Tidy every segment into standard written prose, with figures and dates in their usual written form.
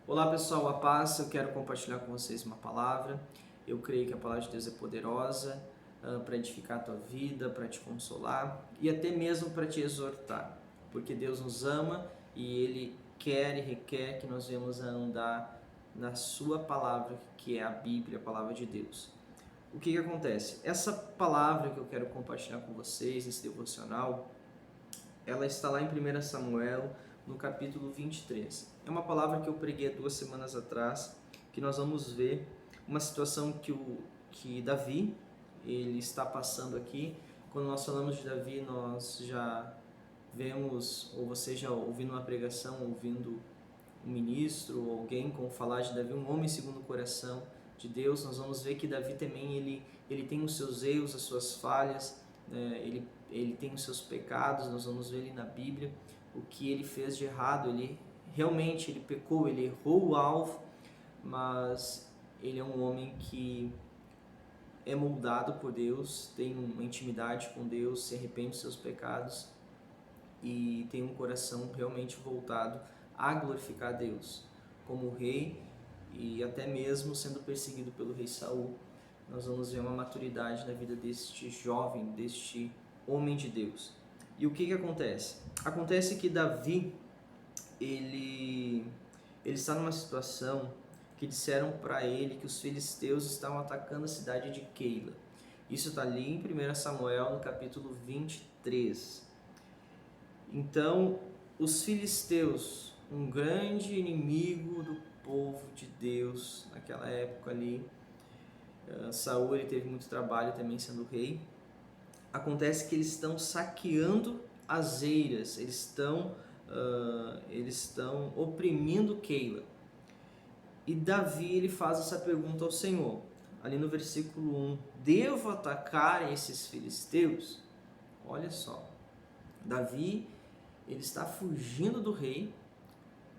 Olá pessoal, a paz, eu quero compartilhar com vocês uma palavra. Eu creio que a palavra de Deus é poderosa para edificar a tua vida, para te consolar e até mesmo para te exortar, porque Deus nos ama e Ele quer e requer que nós venhamos a andar na sua palavra, que é a Bíblia, a palavra de Deus. O que acontece? Essa palavra que eu quero compartilhar com vocês, esse devocional, ela está lá em 1 Samuel, no capítulo 23. É uma palavra que eu preguei há 2 semanas atrás, que nós vamos ver uma situação que Davi ele está passando aqui. Quando nós falamos de Davi, nós já vemos, ou você já ouvindo uma pregação, ouvindo um ministro ou alguém com falar de Davi, um homem segundo o coração de Deus, nós vamos ver que Davi também ele tem os seus erros, as suas falhas, ele tem os seus pecados. Nós vamos ver ele na Bíblia, o que ele fez de errado. Ele realmente ele pecou, ele errou o alvo, mas ele é um homem que é moldado por Deus, tem uma intimidade com Deus, se arrepende dos seus pecados e tem um coração realmente voltado a glorificar a Deus. Como rei e até mesmo sendo perseguido pelo rei Saul, nós vamos ver uma maturidade na vida deste jovem, deste homem de Deus. E o que acontece? Acontece que Davi, ele está numa situação que disseram para ele que os filisteus estavam atacando a cidade de Keila. Isso está ali em 1 Samuel, no capítulo 23. Então, os filisteus, um grande inimigo do povo de Deus naquela época ali, Saul ele teve muito trabalho também sendo rei. Acontece que eles estão saqueando as eiras, eles estão oprimindo Keila. E Davi ele faz essa pergunta ao Senhor, ali no versículo 1: devo atacar esses filisteus? Olha só, Davi ele está fugindo do rei,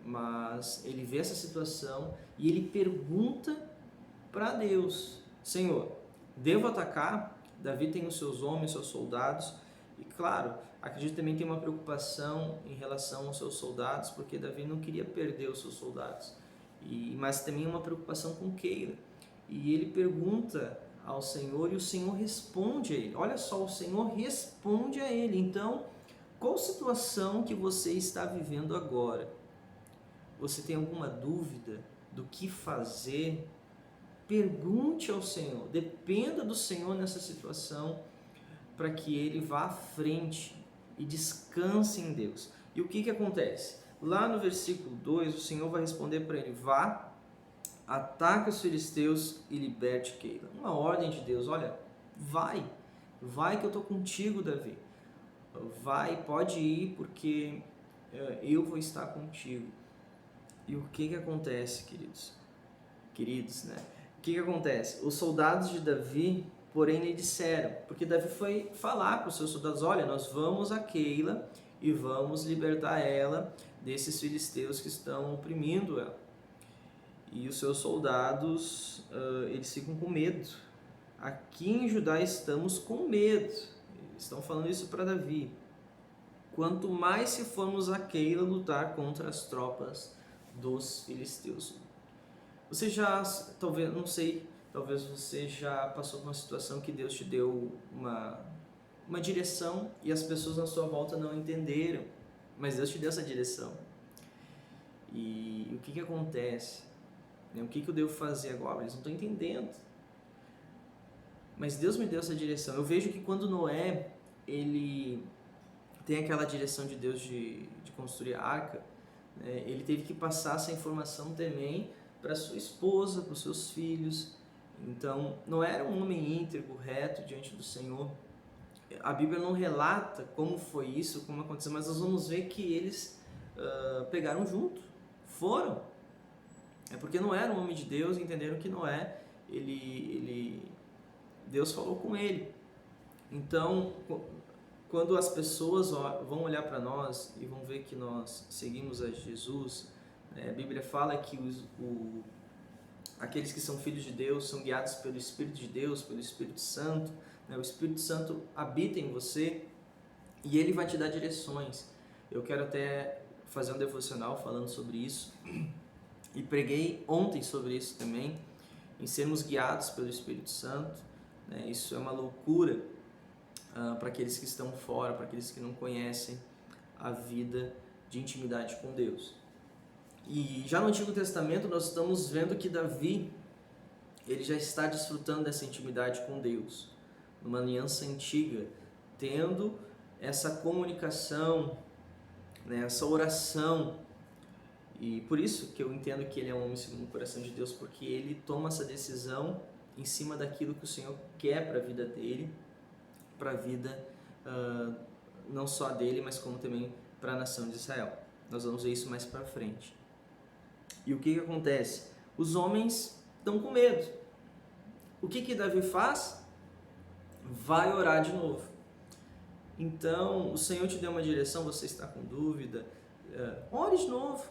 mas ele vê essa situação e ele pergunta para Deus: Senhor, devo atacar? Davi tem os seus homens, seus soldados, e claro, acredito também tem uma preocupação em relação aos seus soldados, porque Davi não queria perder os seus soldados, mas também uma preocupação com Keila. E ele pergunta ao Senhor e o Senhor responde a ele. Olha só, o Senhor responde a ele. Então, qual situação que você está vivendo agora? Você tem alguma dúvida do que fazer? Pergunte ao Senhor, dependa do Senhor nessa situação, para que ele vá à frente e descanse em Deus. E o que acontece? Lá no versículo 2, o Senhor vai responder para ele: vá, ataque os filisteus e liberte Keila. Uma ordem de Deus: olha, vai que eu estou contigo, Davi. Vai, pode ir, porque eu vou estar contigo. E o que acontece, queridos? Né? O que acontece? Os soldados de Davi, porém, lhe disseram, porque Davi foi falar para os seus soldados: olha, nós vamos a Keila e vamos libertar ela desses filisteus que estão oprimindo ela. E os seus soldados, eles ficam com medo. Aqui em Judá estamos com medo. Eles estão falando isso para Davi. Quanto mais se formos a Keila lutar contra as tropas dos filisteus. Você já, talvez, não sei, talvez você já passou por uma situação que Deus te deu uma direção e as pessoas na sua volta não entenderam, mas Deus te deu essa direção. E o que acontece? O que eu devo fazer agora? Eles não estão entendendo. Mas Deus me deu essa direção. Eu vejo que quando Noé, ele tem aquela direção de Deus de construir a arca, né, ele teve que passar essa informação também para sua esposa, para os seus filhos. Então, não era um homem íntegro, reto diante do Senhor. A Bíblia não relata como foi isso, como aconteceu, mas nós vamos ver que eles pegaram junto, foram. É porque não era um homem de Deus, entenderam que Noé, Deus falou com ele. Então, quando as pessoas vão olhar para nós e vão ver que nós seguimos a Jesus, a Bíblia fala que aqueles que são filhos de Deus são guiados pelo Espírito de Deus, pelo Espírito Santo. O Espírito Santo habita em você e ele vai te dar direções. Eu quero até fazer um devocional falando sobre isso, E preguei ontem sobre isso também, em sermos guiados pelo Espírito Santo, né? Isso é uma loucura para aqueles que estão fora, para aqueles que não conhecem a vida de intimidade com Deus. E já no Antigo Testamento nós estamos vendo que Davi, ele já está desfrutando dessa intimidade com Deus, numa aliança antiga, tendo essa comunicação, né, essa oração. E por isso que eu entendo que ele é um homem segundo o coração de Deus, porque ele toma essa decisão em cima daquilo que o Senhor quer para a vida dele, para a vida não só dele, mas como também para a nação de Israel. Nós vamos ver isso mais para frente. E o que acontece? Os homens estão com medo. O que Davi faz? Vai orar de novo. Então, o Senhor te deu uma direção, você está com dúvida, ore de novo.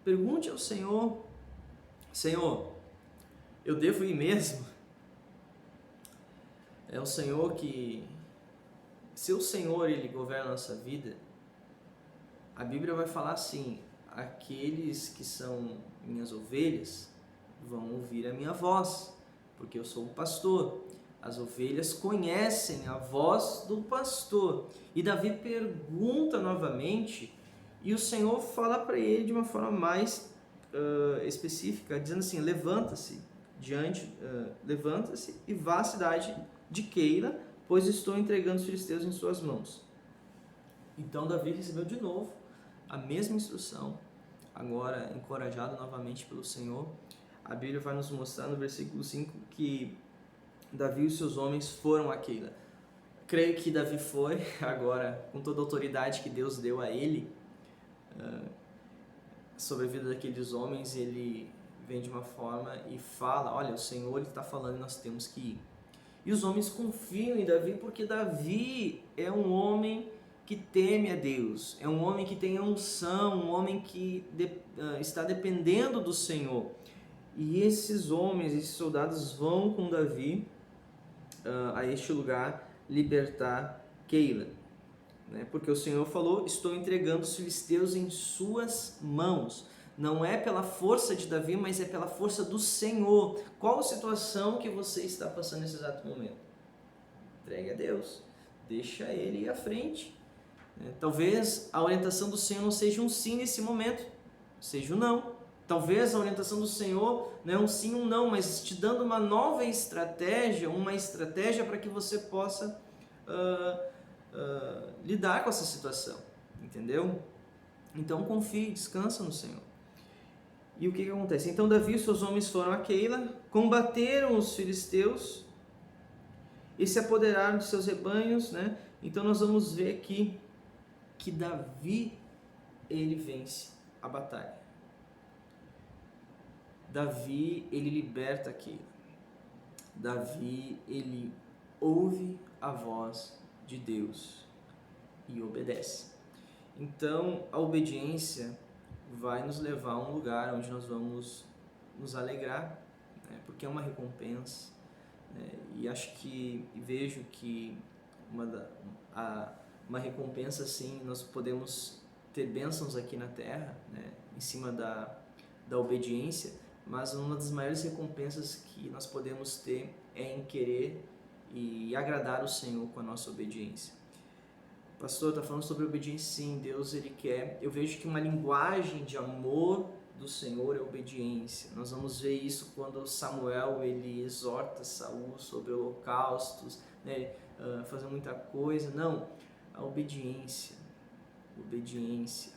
Pergunte ao Senhor: Senhor, eu devo ir mesmo? É o Senhor que... Se o Senhor, ele governa a nossa vida, a Bíblia vai falar assim: aqueles que são minhas ovelhas vão ouvir a minha voz, porque eu sou o pastor. As ovelhas conhecem a voz do pastor. E Davi pergunta novamente, e o Senhor fala para ele de uma forma mais específica, dizendo assim: levanta-se e vá à cidade de Keila, pois estou entregando os filisteus em suas mãos. Então Davi recebeu de novo a mesma instrução, agora encorajado novamente pelo Senhor. A Bíblia vai nos mostrar no versículo 5 que Davi e os seus homens foram a Keila. Creio que Davi foi, agora, com toda a autoridade que Deus deu a ele, sobre a vida daqueles homens, ele vem de uma forma e fala: olha, o Senhor está falando e nós temos que ir. E os homens confiam em Davi, porque Davi é um homem que teme a Deus, é um homem que tem a unção, um homem que está dependendo do Senhor. E esses homens, esses soldados vão com Davi a este lugar libertar Keila, né? Porque o Senhor falou: estou entregando os filisteus em suas mãos. Não é pela força de Davi, mas é pela força do Senhor. Qual a situação que você está passando nesse exato momento? Entregue a Deus, deixa Ele ir à frente. Talvez a orientação do Senhor não seja um sim nesse momento, seja um não. Talvez a orientação do Senhor não é um sim ou um não, mas te dando uma nova estratégia, uma estratégia para que você possa lidar com essa situação, entendeu? Então confie, descansa no Senhor. E o que acontece? Então Davi e seus homens foram a Keila, combateram os filisteus e se apoderaram de seus rebanhos, né? Então nós vamos ver aqui que Davi, ele vence a batalha. Davi, ele liberta Keila. Davi, ele ouve a voz de Deus e obedece. Então, a obediência vai nos levar a um lugar onde nós vamos nos alegrar, né? Porque é uma recompensa, né? E acho que vejo que uma recompensa assim, nós podemos ter bênçãos aqui na terra, né? Em cima da obediência, mas uma das maiores recompensas que nós podemos ter é em querer e agradar o Senhor com a nossa obediência. Pastor, está falando sobre obediência? Sim, Deus, Ele quer. Eu vejo que uma linguagem de amor do Senhor é obediência. Nós vamos ver isso quando Samuel, ele exorta Saul sobre holocaustos, né, fazer muita coisa. Não, a obediência. Obediência.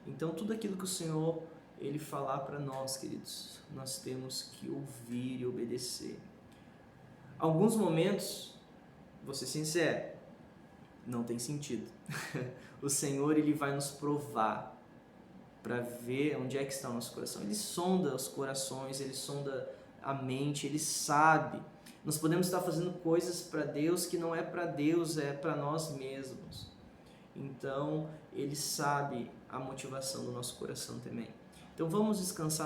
Então, tudo aquilo que o Senhor, Ele falar para nós, queridos, nós temos que ouvir e obedecer. Alguns momentos, vou ser sincero, não tem sentido. O Senhor, Ele vai nos provar para ver onde é que está o nosso coração. Ele sonda os corações, Ele sonda a mente, Ele sabe. Nós podemos estar fazendo coisas para Deus que não é para Deus, é para nós mesmos. Então, Ele sabe a motivação do nosso coração também. Então, vamos descansar